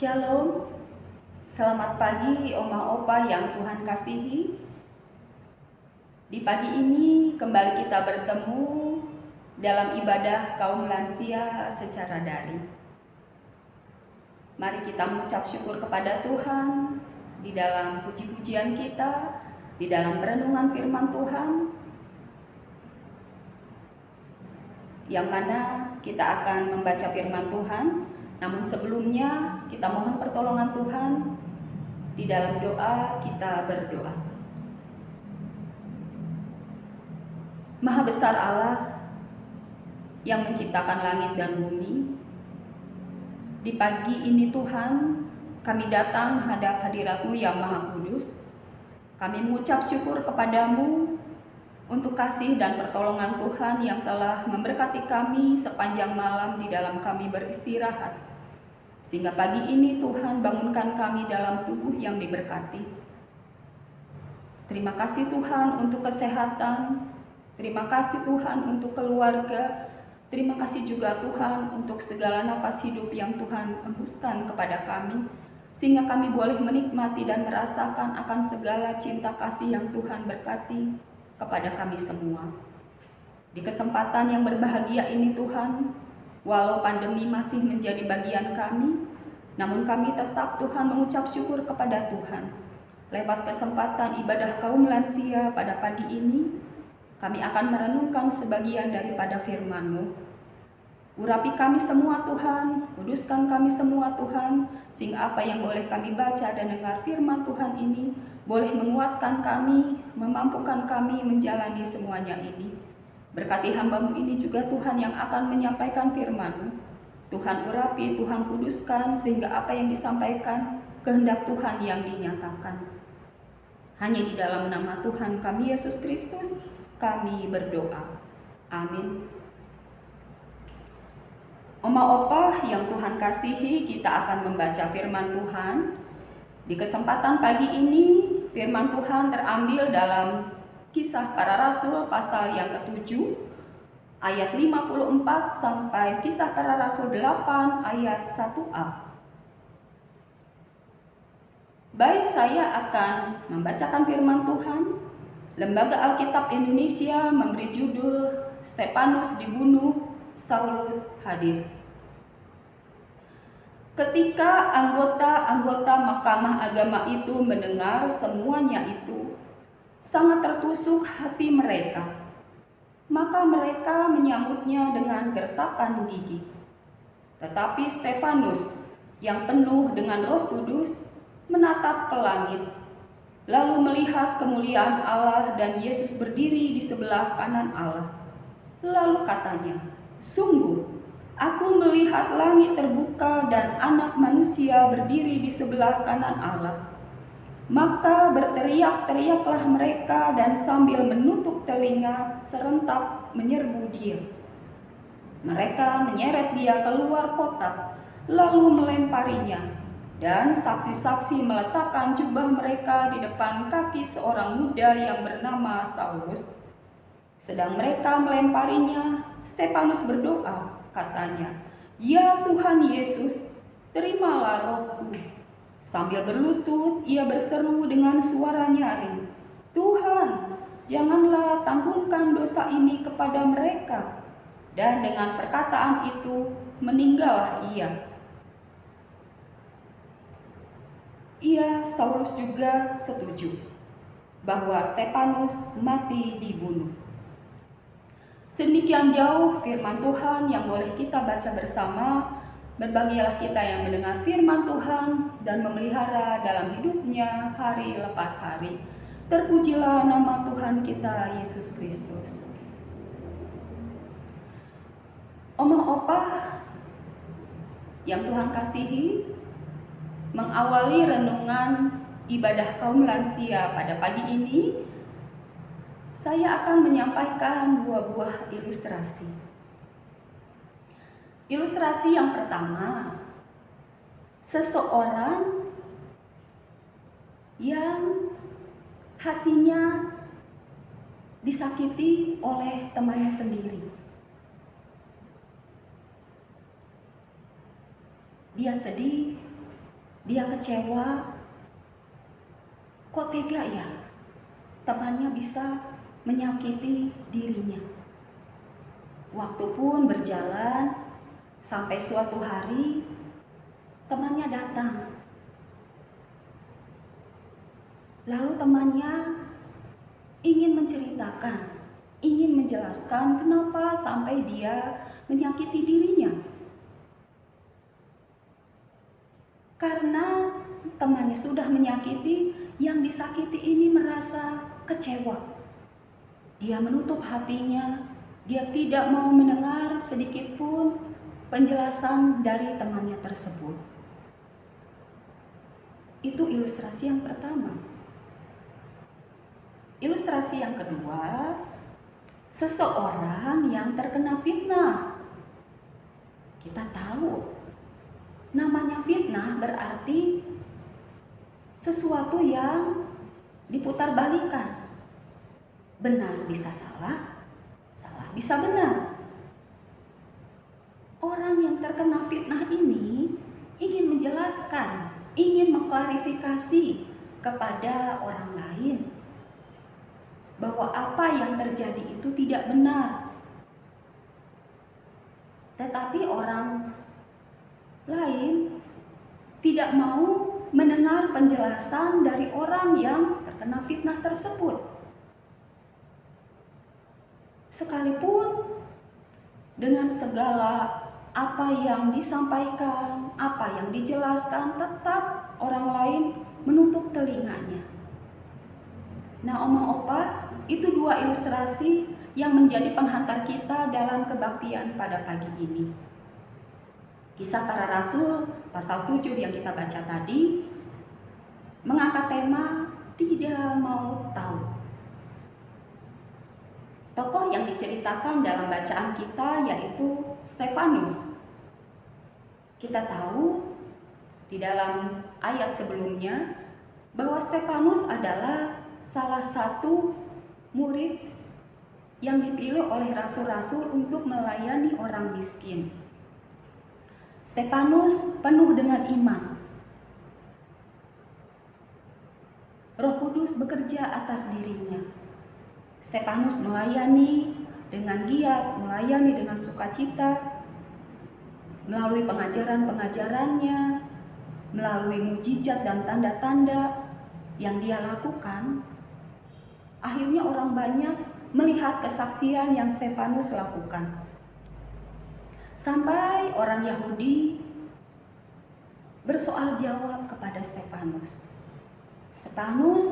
Shalom, selamat pagi Oma Opa yang Tuhan kasihi. Di pagi ini kembali kita bertemu dalam ibadah kaum lansia secara daring. Mari kita mengucap syukur kepada Tuhan di dalam puji-pujian kita, di dalam renungan firman Tuhan, yang mana kita akan membaca firman Tuhan. Namun sebelumnya kita mohon pertolongan Tuhan. Di dalam doa kita berdoa. Maha besar Allah yang menciptakan langit dan bumi, di pagi ini Tuhan kami datang menghadap hadirat-Mu yang Maha Kudus. Kami mengucap syukur kepadamu untuk kasih dan pertolongan Tuhan yang telah memberkati kami sepanjang malam di dalam kami beristirahat. Sehingga pagi ini Tuhan bangunkan kami dalam tubuh yang diberkati. Terima kasih Tuhan untuk kesehatan. Terima kasih Tuhan untuk keluarga. Terima kasih juga Tuhan untuk segala napas hidup yang Tuhan embuskan kepada kami. Sehingga kami boleh menikmati dan merasakan akan segala cinta kasih yang Tuhan berkati kepada kami semua. Di kesempatan yang berbahagia ini Tuhan, walau pandemi masih menjadi bagian kami, namun kami tetap Tuhan mengucap syukur kepada Tuhan. Lewat kesempatan ibadah kaum lansia pada pagi ini, kami akan merenungkan sebagian daripada firman-Mu. Urapi kami semua Tuhan, kuduskan kami semua Tuhan, sehingga apa yang boleh kami baca dan dengar firman Tuhan ini, boleh menguatkan kami, memampukan kami menjalani semuanya ini. Berkati hamba-Mu ini juga Tuhan yang akan menyampaikan firman-Mu. Tuhan urapi, Tuhan kuduskan, sehingga apa yang disampaikan kehendak Tuhan yang dinyatakan. Hanya di dalam nama Tuhan kami Yesus Kristus kami berdoa. Amin. Oma Opa yang Tuhan kasihi, kita akan membaca firman Tuhan. Di kesempatan pagi ini firman Tuhan terambil dalam Kisah Para Rasul pasal yang ke-7 ayat 54 sampai Kisah Para Rasul 8 ayat 1a. Baik, saya akan membacakan firman Tuhan. Lembaga Alkitab Indonesia memberi judul Stefanus dibunuh, Saulus hadir. Ketika anggota-anggota Mahkamah Agama itu mendengar semuanya itu, sangat tertusuk hati mereka. Maka mereka menyambutnya dengan gertakan gigi. Tetapi Stefanus yang penuh dengan Roh Kudus menatap ke langit, lalu melihat kemuliaan Allah dan Yesus berdiri di sebelah kanan Allah. Lalu katanya, "Sungguh, aku melihat langit terbuka dan Anak Manusia berdiri di sebelah kanan Allah." Maka berteriak-teriaklah mereka dan sambil menutup telinga serentak menyerbu dia. Mereka menyeret dia keluar kota, lalu melemparinya, dan saksi-saksi meletakkan jubah mereka di depan kaki seorang muda yang bernama Saulus. Sedang mereka melemparinya, Stefanus berdoa, katanya, "Ya Tuhan Yesus, terimalah rohku." Sambil berlutut, ia berseru dengan suara nyaring, "Tuhan, janganlah tanggungan dosa ini kepada mereka." Dan dengan perkataan itu, meninggallah ia. Saulus juga setuju bahwa Stefanus mati dibunuh. Sedemikian jauh firman Tuhan yang boleh kita baca bersama. Berbahagialah kita yang mendengar firman Tuhan dan memelihara dalam hidupnya hari lepas hari. Terpujilah nama Tuhan kita Yesus Kristus. Oma Opa yang Tuhan kasihi, mengawali renungan ibadah kaum lansia pada pagi ini, saya akan menyampaikan dua buah ilustrasi. Ilustrasi yang pertama, seseorang yang hatinya disakiti oleh temannya sendiri. Dia sedih, Dia kecewa, kok tega ya temannya bisa menyakiti dirinya. Waktu pun berjalan sampai suatu hari temannya datang. Lalu temannya ingin menceritakan, ingin menjelaskan kenapa sampai dia menyakiti dirinya. Karena temannya sudah menyakiti, yang disakiti ini merasa kecewa. Dia menutup hatinya, dia tidak mau mendengar sedikit pun penjelasan dari temannya tersebut. Itu ilustrasi yang pertama. Ilustrasi yang kedua, seseorang yang terkena fitnah. Kita tahu, namanya fitnah berarti sesuatu yang diputarbalikkan. Benar bisa salah, salah bisa benar. Orang yang terkena fitnah ini ingin menjelaskan, ingin mengklarifikasi kepada orang lain bahwa apa yang terjadi itu tidak benar. Tetapi orang lain tidak mau mendengar penjelasan dari orang yang terkena fitnah tersebut. Sekalipun dengan segala apa yang disampaikan, apa yang dijelaskan, tetap orang lain menutup telinganya. Nah, Oma Opa, itu dua ilustrasi yang menjadi penghantar kita dalam kebaktian pada pagi ini. Kisah Para Rasul pasal 7 yang kita baca tadi mengangkat tema tidak mau tahu. Tokoh yang diceritakan dalam bacaan kita yaitu Stefanus. Kita tahu di dalam ayat sebelumnya bahwa Stefanus adalah salah satu murid yang dipilih oleh rasul-rasul untuk melayani orang miskin. Stefanus penuh dengan iman. Roh Kudus bekerja atas dirinya. Stefanus melayani dengan giat, melayani dengan sukacita, melalui pengajaran-pengajarannya, melalui mujizat dan tanda-tanda yang dia lakukan. Akhirnya orang banyak melihat kesaksian yang Stefanus lakukan. Sampai orang Yahudi bersoal jawab kepada Stefanus. Stefanus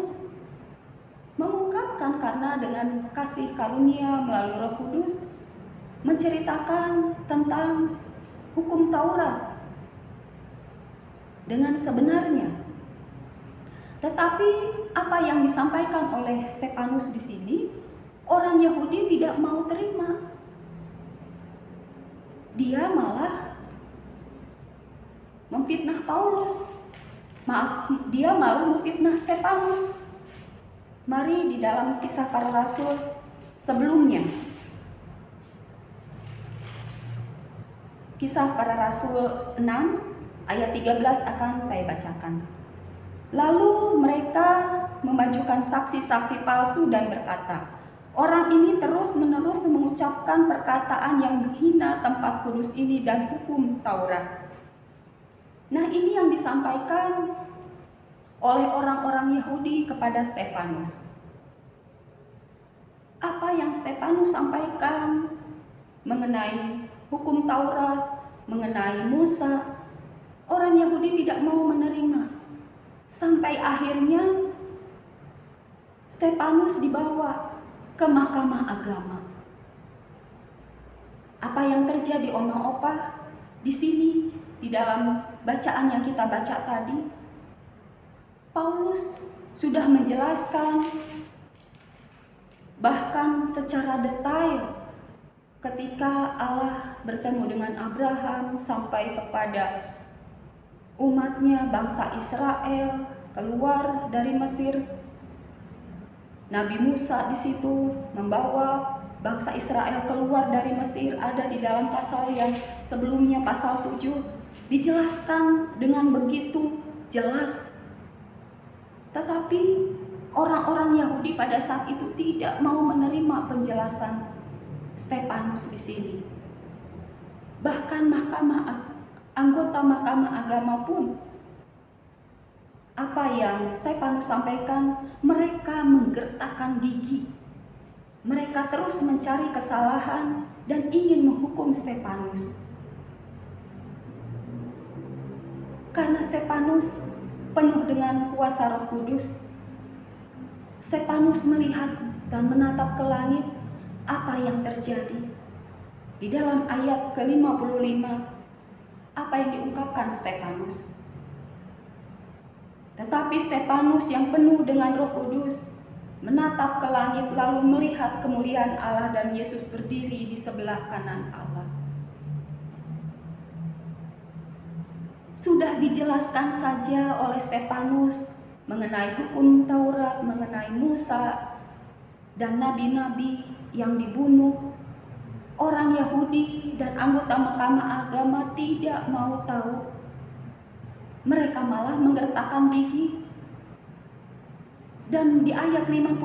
mengungkapkan karena dengan kasih karunia melalui Roh Kudus menceritakan tentang hukum Taurat dengan sebenarnya. Tetapi apa yang disampaikan oleh Stefanus di sini, orang Yahudi tidak mau terima. Dia malah memfitnah Paulus. Dia malah memfitnah Stefanus. Mari di dalam Kisah Para Rasul sebelumnya. Kisah Para Rasul 6 ayat 13 akan saya bacakan. Lalu mereka memajukan saksi-saksi palsu dan berkata, orang ini terus-menerus mengucapkan perkataan yang menghina tempat kudus ini dan hukum Taurat. Nah, ini yang disampaikan oleh orang-orang Yahudi kepada Stefanus. Apa yang Stefanus sampaikan mengenai hukum Taurat, mengenai Musa, orang Yahudi tidak mau menerima. Sampai akhirnya Stefanus dibawa ke mahkamah agama. Apa yang terjadi, Oma Opa, di sini di dalam bacaan yang kita baca tadi, Paulus sudah menjelaskan bahkan secara detail ketika Allah bertemu dengan Abraham sampai kepada umatnya bangsa Israel keluar dari Mesir. Nabi Musa di situ membawa bangsa Israel keluar dari Mesir, ada di dalam pasal yang sebelumnya, pasal 7, dijelaskan dengan begitu jelas. Tetapi orang-orang Yahudi pada saat itu tidak mau menerima penjelasan Stefanus di sini. Bahkan anggota Mahkamah Agama pun, apa yang Stefanus sampaikan, mereka menggertakkan gigi. Mereka terus mencari kesalahan dan ingin menghukum Stefanus. Karena Stefanus penuh dengan kuasa Roh Kudus, Stefanus melihat dan menatap ke langit apa yang terjadi. Di dalam ayat ke-55, apa yang diungkapkan Stefanus? Tetapi Stefanus yang penuh dengan Roh Kudus menatap ke langit lalu melihat kemuliaan Allah dan Yesus berdiri di sebelah kanan Allah. Sudah dijelaskan saja oleh Stefanus mengenai hukum Taurat, mengenai Musa dan nabi-nabi yang dibunuh. Orang Yahudi dan anggota Mahkamah Agama tidak mau tahu. Mereka malah menggertakkan gigi. Dan di ayat 55,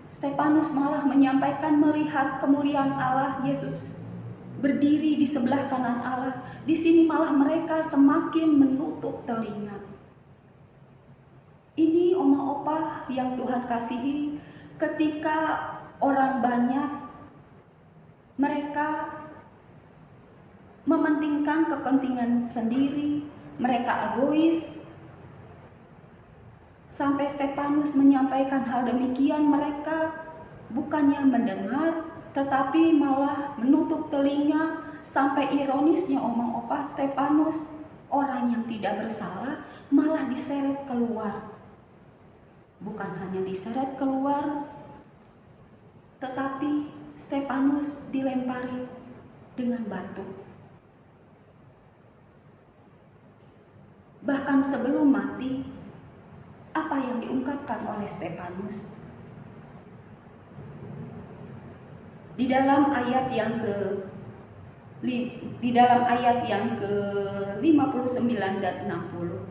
Stefanus malah menyampaikan melihat kemuliaan Allah, Yesus berdiri di sebelah kanan Allah. Di sini malah mereka semakin menutup telinga. Ini oma opa yang Tuhan kasihi, ketika orang banyak mereka mementingkan kepentingan sendiri, mereka egois. Sampai Stefanus menyampaikan hal demikian, mereka bukannya mendengar, tetapi malah menutup telinga. Sampai ironisnya omong opa, Stefanus, orang yang tidak bersalah, malah diseret keluar. Bukan hanya diseret keluar, tetapi Stefanus dilempari dengan batu. Bahkan sebelum mati, apa yang diungkapkan oleh Stefanus? Di dalam ayat yang ke-59 dan 60,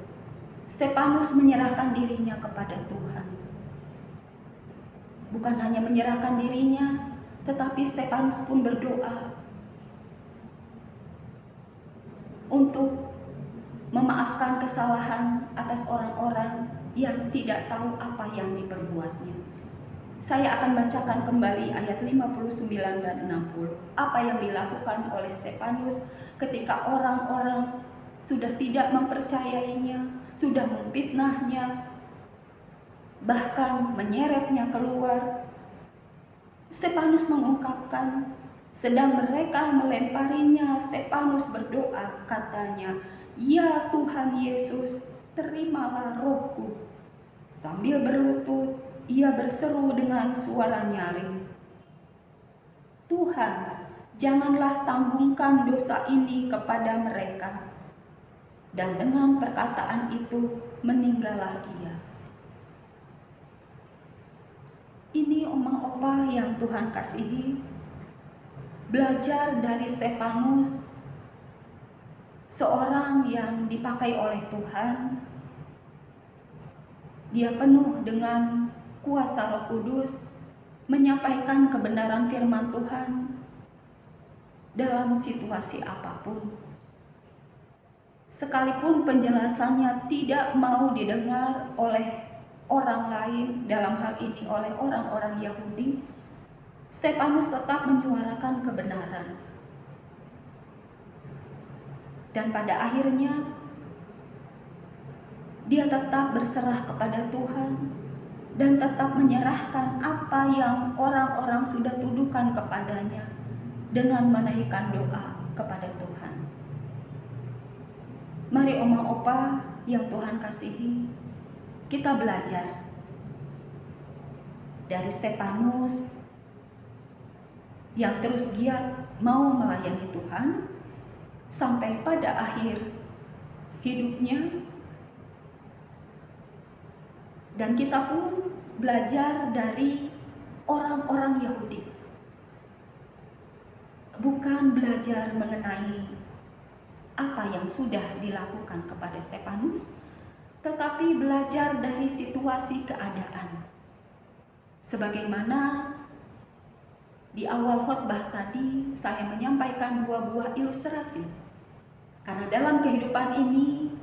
Stefanus menyerahkan dirinya kepada Tuhan. Bukan hanya menyerahkan dirinya, tetapi Stefanus pun berdoa untuk memaafkan kesalahan atas orang-orang yang tidak tahu apa yang diperbuatnya. Saya akan bacakan kembali ayat 59 dan 60. Apa yang dilakukan oleh Stefanus ketika orang-orang sudah tidak mempercayainya, sudah memfitnahnya, bahkan menyeretnya keluar. Stefanus mengungkapkan, sedang mereka melemparinya, Stefanus berdoa, katanya, "Ya Tuhan Yesus, terimalah rohku." Sambil berlutut, ia berseru dengan suara nyaring, "Tuhan, janganlah tanggungkan dosa ini kepada mereka." Dan dengan perkataan itu, meninggallah ia. Ini omong opa yang Tuhan kasihi, belajar dari Stefanus, seorang yang dipakai oleh Tuhan. Dia penuh dengan kuasa Roh Kudus, menyampaikan kebenaran firman Tuhan dalam situasi apapun. Sekalipun penjelasannya tidak mau didengar oleh orang lain, dalam hal ini oleh orang-orang Yahudi, Stefanus tetap menyuarakan kebenaran. Dan pada akhirnya dia tetap berserah kepada Tuhan dan tetap menyerahkan apa yang orang-orang sudah tuduhkan kepadanya dengan menaikkan doa kepada Tuhan. Mari oma opa yang Tuhan kasihi, kita belajar dari Stefanus yang terus giat mau melayani Tuhan sampai pada akhir hidupnya. Dan kita pun belajar dari orang-orang Yahudi. Bukan belajar mengenai apa yang sudah dilakukan kepada Stefanus, tetapi belajar dari situasi keadaan. Sebagaimana di awal khotbah tadi saya menyampaikan dua buah ilustrasi. Karena dalam kehidupan ini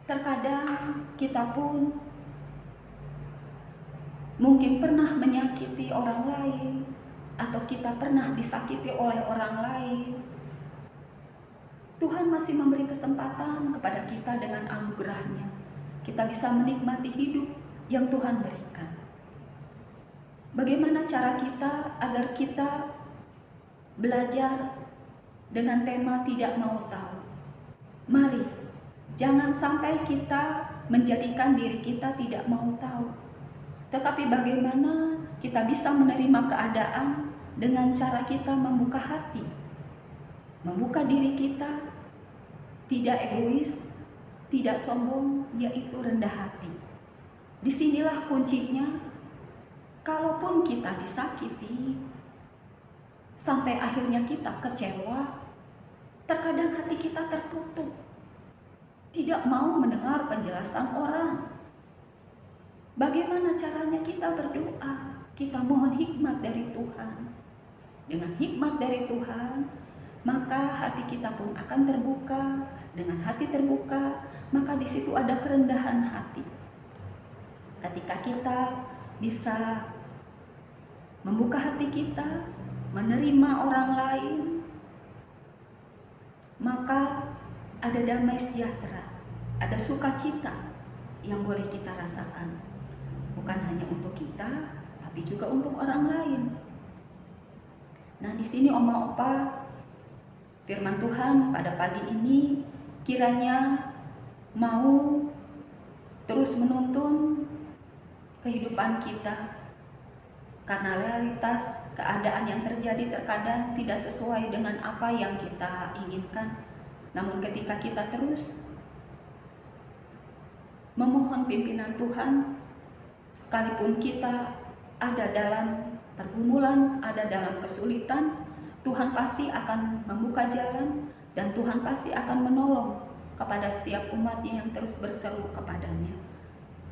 terkadang kita pun mungkin pernah menyakiti orang lain, atau kita pernah disakiti oleh orang lain. Tuhan masih memberi kesempatan kepada kita dengan anugerah-Nya. Kita bisa menikmati hidup yang Tuhan berikan. Bagaimana cara kita agar kita belajar dengan tema tidak mau tahu? Mari, jangan sampai kita menjadikan diri kita tidak mau tahu. Tetapi bagaimana kita bisa menerima keadaan dengan cara kita membuka hati, membuka diri kita, tidak egois, tidak sombong, yaitu rendah hati. Disinilah kuncinya. Kalaupun kita disakiti, sampai akhirnya kita kecewa, terkadang hati kita tertutup, tidak mau mendengar penjelasan orang. Bagaimana caranya kita berdoa? Kita mohon hikmat dari Tuhan. Dengan hikmat dari Tuhan, maka hati kita pun akan terbuka. Dengan hati terbuka, maka di situ ada kerendahan hati. Ketika kita bisa membuka hati kita, menerima orang lain, maka ada damai sejahtera, ada sukacita yang boleh kita rasakan. Bukan hanya untuk kita, tapi juga untuk orang lain. Nah, di sini Oma Opa, firman Tuhan pada pagi ini kiranya mau terus menuntun kehidupan kita, karena realitas keadaan yang terjadi terkadang tidak sesuai dengan apa yang kita inginkan. Namun ketika kita terus memohon pimpinan Tuhan, sekalipun kita ada dalam pergumulan, ada dalam kesulitan, Tuhan pasti akan membuka jalan dan Tuhan pasti akan menolong kepada setiap umatnya yang terus berseru kepadanya.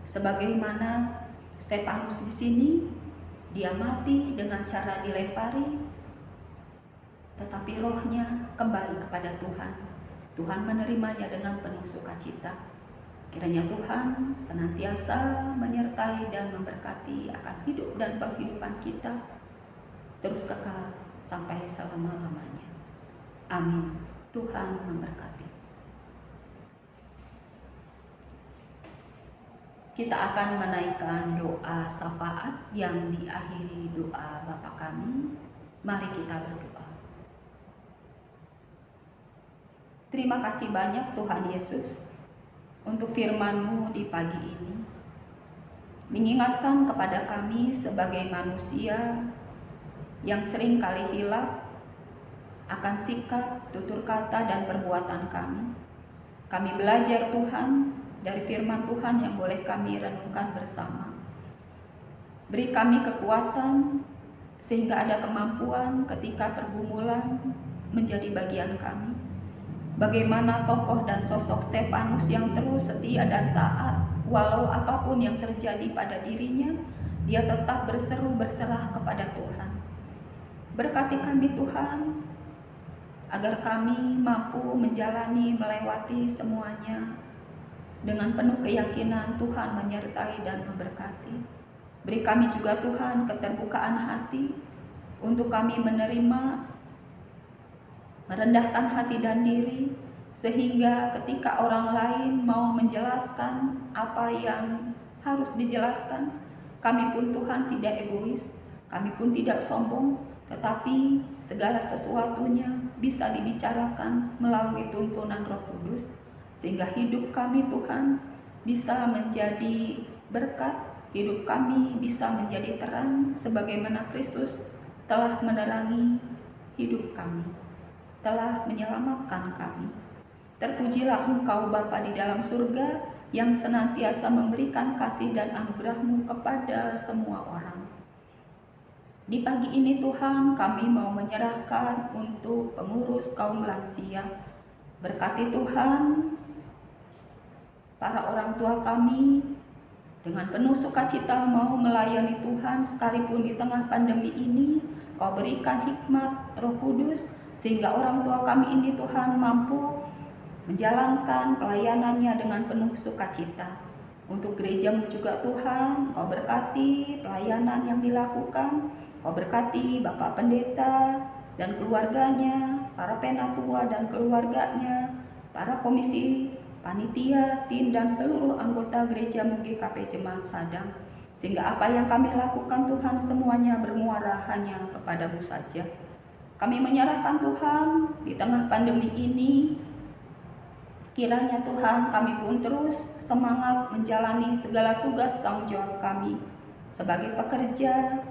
Sebagaimana Stefanus di sini, dia mati dengan cara dilempari, tetapi rohnya kembali kepada Tuhan. Tuhan menerimanya dengan penuh sukacita. Kiranya Tuhan senantiasa menyertai dan memberkati akan hidup dan penghidupan kita terus kekal sampai selama-lamanya. Amin. Tuhan memberkati. Kita akan menaikkan doa syafaat yang diakhiri doa Bapa kami. Mari kita berdoa. Terima kasih banyak Tuhan Yesus untuk firman-Mu di pagi ini. Mengingatkan kepada kami sebagai manusia yang sering kali hilaf akan sikap, tutur kata, dan perbuatan kami. Kami belajar Tuhan dari firman Tuhan yang boleh kami renungkan bersama. Beri kami kekuatan sehingga ada kemampuan ketika pergumulan menjadi bagian kami. Bagaimana tokoh dan sosok Stefanus yang terus setia dan taat, walau apapun yang terjadi pada dirinya, dia tetap berseru berserah kepada Tuhan. Berkati kami Tuhan, agar kami mampu menjalani, melewati semuanya dengan penuh keyakinan Tuhan menyertai dan memberkati. Beri kami juga Tuhan keterbukaan hati untuk kami menerima, merendahkan hati dan diri, sehingga ketika orang lain mau menjelaskan apa yang harus dijelaskan, kami pun Tuhan tidak egois, kami pun tidak sombong, tetapi segala sesuatunya bisa dibicarakan melalui tuntunan Roh Kudus, sehingga hidup kami Tuhan bisa menjadi berkat, hidup kami bisa menjadi terang sebagaimana Kristus telah menerangi hidup kami, telah menyelamatkan kami. Terpujilah Engkau Bapa di dalam surga yang senantiasa memberikan kasih dan anugerah-Mu kepada semua orang. Di pagi ini Tuhan, kami mau menyerahkan untuk pengurus kaum lansia. Berkati Tuhan para orang tua kami dengan penuh sukacita mau melayani Tuhan sekalipun di tengah pandemi ini. Kau berikan hikmat Roh Kudus sehingga orang tua kami ini Tuhan mampu menjalankan pelayanannya dengan penuh sukacita. Untuk gerejamu juga Tuhan, Kau berkati pelayanan yang dilakukan, Kau berkati Bapak Pendeta dan keluarganya, para penatua dan keluarganya, para komisi, panitia, tim, dan seluruh anggota gerejamu GKP Jemaat Sadang. Sehingga apa yang kami lakukan Tuhan semuanya bermuara hanya kepadamu saja. Kami menyerahkan Tuhan di tengah pandemi ini. Kiranya Tuhan kami pun terus semangat menjalani segala tugas tanggung jawab kami sebagai pekerja,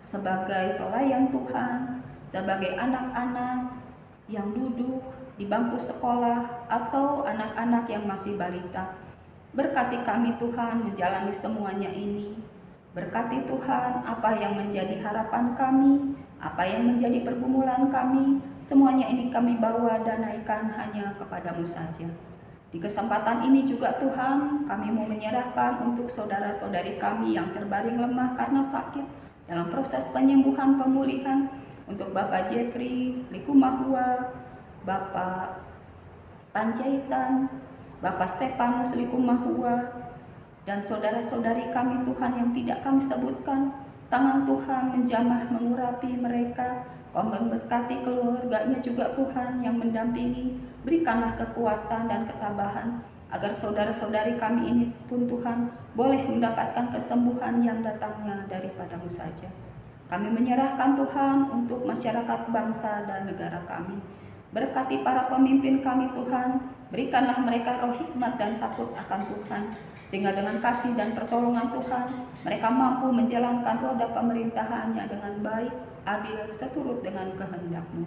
sebagai pelayan Tuhan, sebagai anak-anak yang duduk di bangku sekolah atau anak-anak yang masih balita. Berkati kami Tuhan menjalani semuanya ini. Berkati Tuhan apa yang menjadi harapan kami, apa yang menjadi pergumulan kami, semuanya ini kami bawa dan naikkan hanya kepadamu saja. Di kesempatan ini juga Tuhan, kami mau menyerahkan untuk saudara-saudari kami yang terbaring lemah karena sakit dalam proses penyembuhan pemulihan, untuk Bapak Jeffrey Likumahua, Bapak Panjaitan, Bapak Stefanus Likumahua, dan saudara-saudari kami Tuhan yang tidak kami sebutkan. Tangan Tuhan menjamah mengurapi mereka. Kau memberkati keluarganya juga Tuhan yang mendampingi. Berikanlah kekuatan dan ketabahan agar saudara-saudari kami ini pun Tuhan boleh mendapatkan kesembuhan yang datangnya daripadamu saja. Kami menyerahkan Tuhan untuk masyarakat bangsa dan negara kami. Berkati para pemimpin kami Tuhan, berikanlah mereka roh hikmat dan takut akan Tuhan, sehingga dengan kasih dan pertolongan Tuhan, mereka mampu menjalankan roda pemerintahannya dengan baik, adil, seturut dengan kehendak-Mu.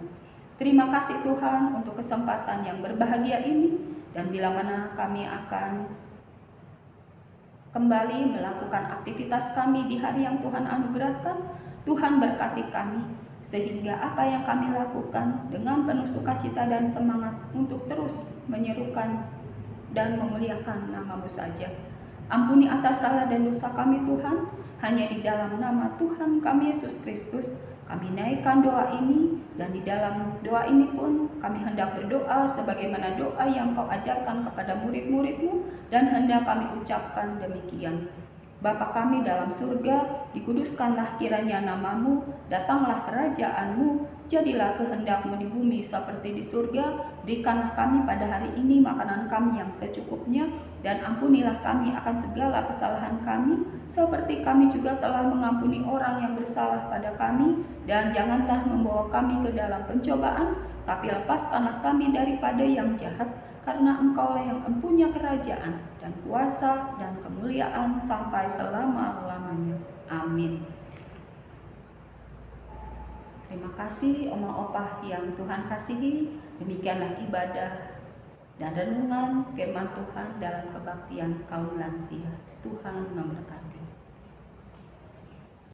Terima kasih Tuhan untuk kesempatan yang berbahagia ini, dan bila mana kami akan kembali melakukan aktivitas kami di hari yang Tuhan anugerahkan, Tuhan berkati kami, sehingga apa yang kami lakukan dengan penuh sukacita dan semangat untuk terus menyerukan dan memuliakan nama-Mu saja. Ampuni atas salah dan dosa kami Tuhan, hanya di dalam nama Tuhan kami Yesus Kristus kami naikkan doa ini, dan di dalam doa ini pun kami hendak berdoa sebagaimana doa yang Kau ajarkan kepada murid-murid-Mu, dan hendak kami ucapkan demikian. Bapa kami dalam surga, dikuduskanlah kiranya nama-Mu, datanglah kerajaan-Mu, jadilah kehendak-Mu di bumi seperti di surga. Berikanlah kami pada hari ini makanan kami yang secukupnya, dan ampunilah kami akan segala kesalahan kami, seperti kami juga telah mengampuni orang yang bersalah pada kami. Dan janganlah membawa kami ke dalam pencobaan, tapi lepaskanlah kami daripada yang jahat, karena Engkaulah yang empunya kerajaan dan kuasa dan kemuliaan sampai selama-lamanya. Amin. Terima kasih Oma Opah yang Tuhan kasihi. Demikianlah ibadah dan renungan firman Tuhan dalam kebaktian kaum lansia. Tuhan memberkati.